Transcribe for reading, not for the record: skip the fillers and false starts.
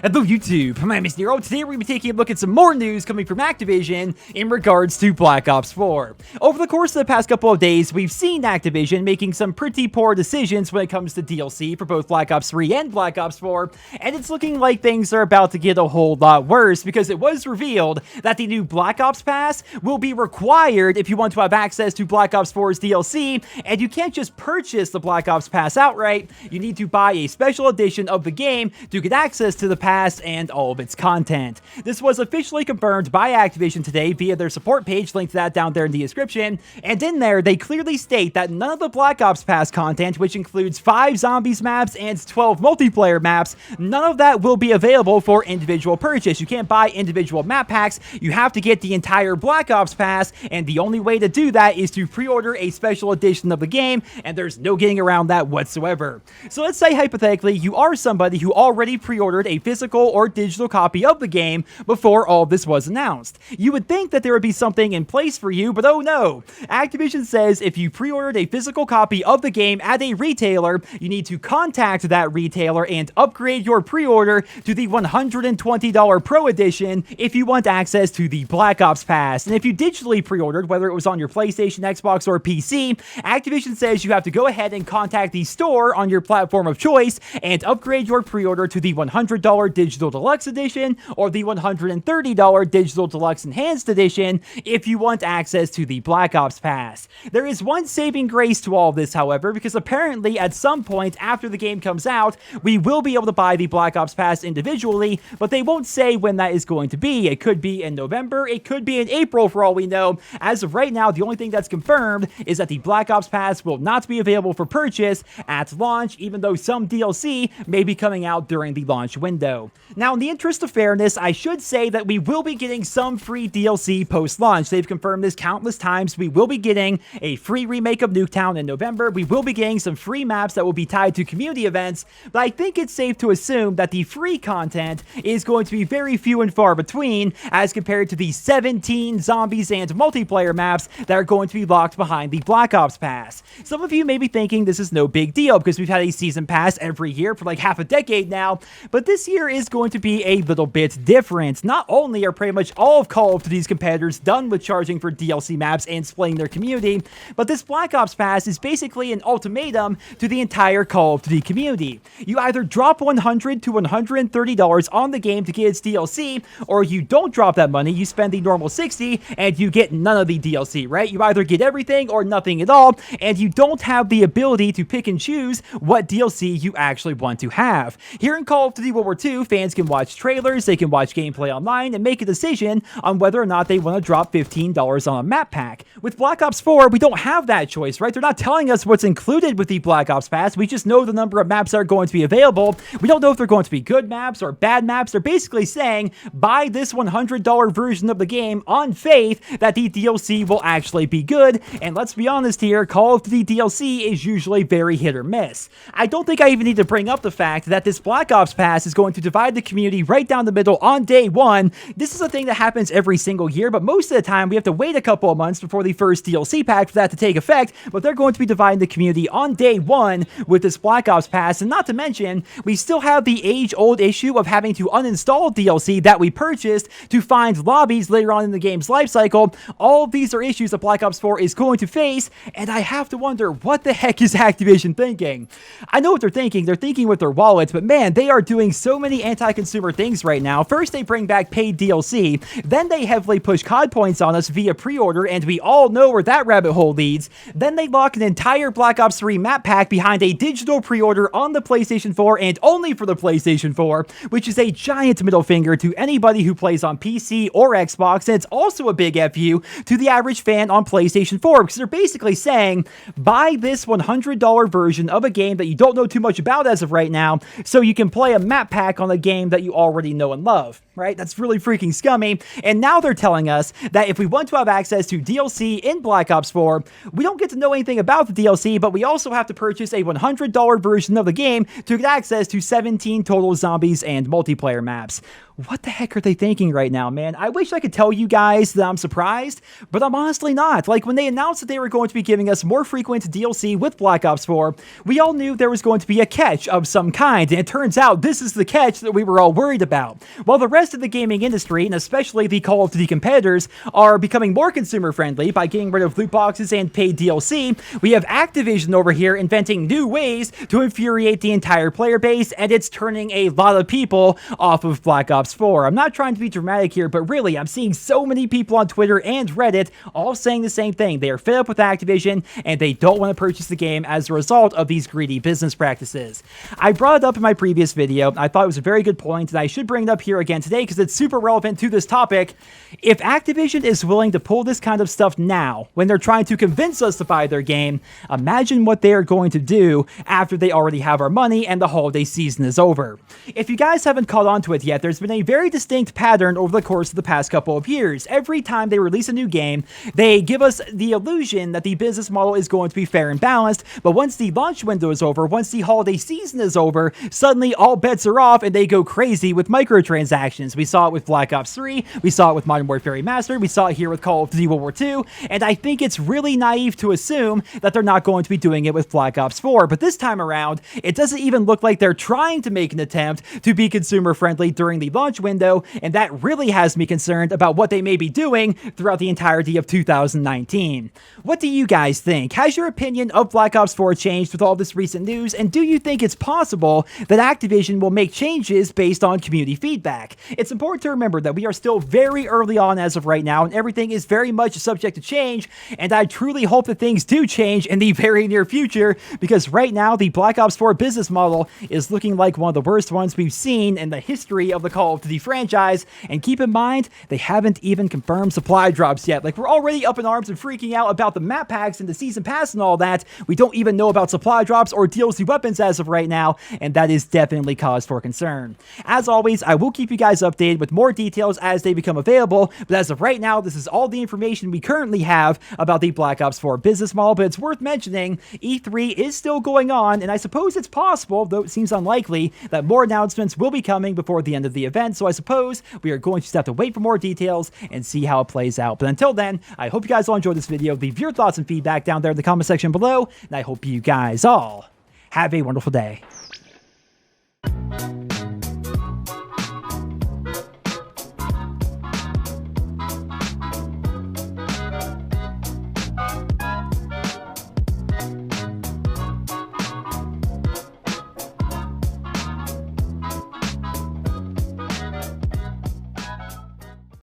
Hello YouTube, my name is Nero. Today we're going to be taking a look at some more news coming from Activision in regards to Black Ops 4. Over the course of the past couple of days, we've seen Activision making some pretty poor decisions when it comes to DLC for both Black Ops 3 and Black Ops 4, and it's looking like things are about to get a whole lot worse because it was revealed that the new Black Ops Pass will be required if you want to have access to Black Ops 4's DLC, and you can't just purchase the Black Ops Pass outright. You need to buy a special edition of the game to get access to the pass and all of its content. This was officially confirmed by Activision today via their support page, linked to that down there in the description, and in there they clearly state that none of the Black Ops Pass content, which includes 5 zombies maps and 12 multiplayer maps, none of that will be available for individual purchase. You can't buy individual map packs, you have to get the entire Black Ops Pass, and the only way to do that is to pre-order a special edition of the game, and there's no getting around that whatsoever. So let's say hypothetically you are somebody who already pre-ordered a physical or digital copy of the game before all this was announced. You would think that there would be something in place for you, but oh no! Activision says if you pre-ordered a physical copy of the game at a retailer, you need to contact that retailer and upgrade your pre-order to the $120 Pro Edition if you want access to the Black Ops Pass. And if you digitally pre-ordered, whether it was on your PlayStation, Xbox, or PC, Activision says you have to go ahead and contact the store on your platform of choice and upgrade your pre-order to the $100 Digital Deluxe Edition or the $130 Digital Deluxe Enhanced Edition if you want access to the Black Ops Pass. There is one saving grace to all of this, however, because apparently at some point after the game comes out, we will be able to buy the Black Ops Pass individually, but they won't say when that is going to be. It could be in November, it could be in April for all we know. As of right now, the only thing that's confirmed is that the Black Ops Pass will not be available for purchase at launch, even though some DLC may be coming out during the launch window. Now, in the interest of fairness, I should say that we will be getting some free DLC post-launch. They've confirmed this countless times. We will be getting a free remake of Nuketown in November. We will be getting some free maps that will be tied to community events, but I think it's safe to assume that the free content is going to be very few and far between as compared to the 17 zombies and multiplayer maps that are going to be locked behind the Black Ops Pass. Some of you may be thinking this is no big deal because we've had a season pass every year for like half a decade now, but this year is going to be a little bit different. Not only are pretty much all of Call of Duty's competitors done with charging for DLC maps and splitting their community, but this Black Ops Pass is basically an ultimatum to the entire Call of Duty community. You either drop $100 to $130 on the game to get its DLC, or you don't drop that money, you spend the normal $60, and you get none of the DLC, right? You either get everything or nothing at all, and you don't have the ability to pick and choose what DLC you actually want to have. Here in Call of Duty World War II, fans can watch trailers, they can watch gameplay online, and make a decision on whether or not they want to drop $15 on a map pack. With Black Ops 4, we don't have that choice, right? They're not telling us what's included with the Black Ops Pass. We just know the number of maps that are going to be available. We don't know if they're going to be good maps or bad maps. They're basically saying, buy this $100 version of the game on faith that the DLC will actually be good. And let's be honest here, Call of Duty DLC is usually very hit or miss. I don't think I even need to bring up the fact that this Black Ops Pass is going to divide the community right down the middle on day one. This is a thing that happens every single year, but most of the time we have to wait a couple of months before the first DLC pack for that to take effect, but they're going to be dividing the community on day one with this Black Ops Pass, and not to mention, we still have the age-old issue of having to uninstall DLC that we purchased to find lobbies later on in the game's lifecycle. All of these are issues that Black Ops 4 is going to face, and I have to wonder, what the heck is Activision thinking? I know what they're thinking with their wallets, but man, they are doing so many anti-consumer things right now. First, they bring back paid DLC, then they heavily push COD points on us via pre-order, and we all know where that rabbit hole leads. Then they lock an entire Black Ops 3 map pack behind a digital pre-order on the PlayStation 4 and only for the PlayStation 4, which is a giant middle finger to anybody who plays on PC or Xbox, and it's also a big FU to the average fan on PlayStation 4, because they're basically saying, buy this $100 version of a game that you don't know too much about as of right now, so you can play a map pack on on a game that you already know and love, right? That's really freaking scummy. And now they're telling us that if we want to have access to DLC in Black Ops 4, we don't get to know anything about the DLC, but we also have to purchase a $100 version of the game to get access to 17 total zombies and multiplayer maps. What the heck are they thinking right now, man? I wish I could tell you guys that I'm surprised, but I'm honestly not. Like, when they announced that they were going to be giving us more frequent DLC with Black Ops 4, we all knew there was going to be a catch of some kind, and it turns out this is the catch that we were all worried about. While the rest of the gaming industry, and especially the Call of Duty competitors, are becoming more consumer-friendly by getting rid of loot boxes and paid DLC, we have Activision over here inventing new ways to infuriate the entire player base, and it's turning a lot of people off of Black Ops 4. I'm not trying to be dramatic here, but really, I'm seeing so many people on Twitter and Reddit all saying the same thing. They are fed up with Activision, and they don't want to purchase the game as a result of these greedy business practices. I brought it up in my previous video. I thought it was a very good point, and I should bring it up here again today because it's super relevant to this topic. If Activision is willing to pull this kind of stuff now, when they're trying to convince us to buy their game, imagine what they are going to do after they already have our money and the holiday season is over. If you guys haven't caught on to it yet, there's been a very distinct pattern over the course of the past couple of years. Every time they release a new game, they give us the illusion that the business model is going to be fair and balanced, but once the launch window is over, once the holiday season is over, suddenly all bets are off and they go crazy with microtransactions. We saw it with Black Ops 3, we saw it with Modern Warfare Remastered, we saw it here with Call of Duty World War II, and I think it's really naive to assume that they're not going to be doing it with Black Ops 4, but this time around, it doesn't even look like they're trying to make an attempt to be consumer friendly during the launch window, and that really has me concerned about what they may be doing throughout the entirety of 2019. What do you guys think? Has your opinion of Black Ops 4 changed with all this recent news, and do you think it's possible that Activision will make changes based on community feedback? It's important to remember that we are still very early on as of right now, and everything is very much subject to change, and I truly hope that things do change in the very near future, because right now the Black Ops 4 business model is looking like one of the worst ones we've seen in the history of the Call of Duty franchise, and keep in mind, they haven't even confirmed supply drops yet. Like, we're already up in arms and freaking out about the map packs and the season pass and all that. We don't even know about supply drops or DLC weapons as of right now, and that is definitely cause for concern. As always, I will keep you guys updated with more details as they become available, but as of right now, this is all the information we currently have about the Black Ops 4 business model, but it's worth mentioning, E3 is still going on, and I suppose it's possible, though it seems unlikely, that more announcements will be coming before the end of the event, so I suppose we are going to just have to wait for more details and see how it plays out. But until then, I hope you guys all enjoyed this video. Leave your thoughts and feedback down there in the comment section below, and I hope you guys all have a wonderful day.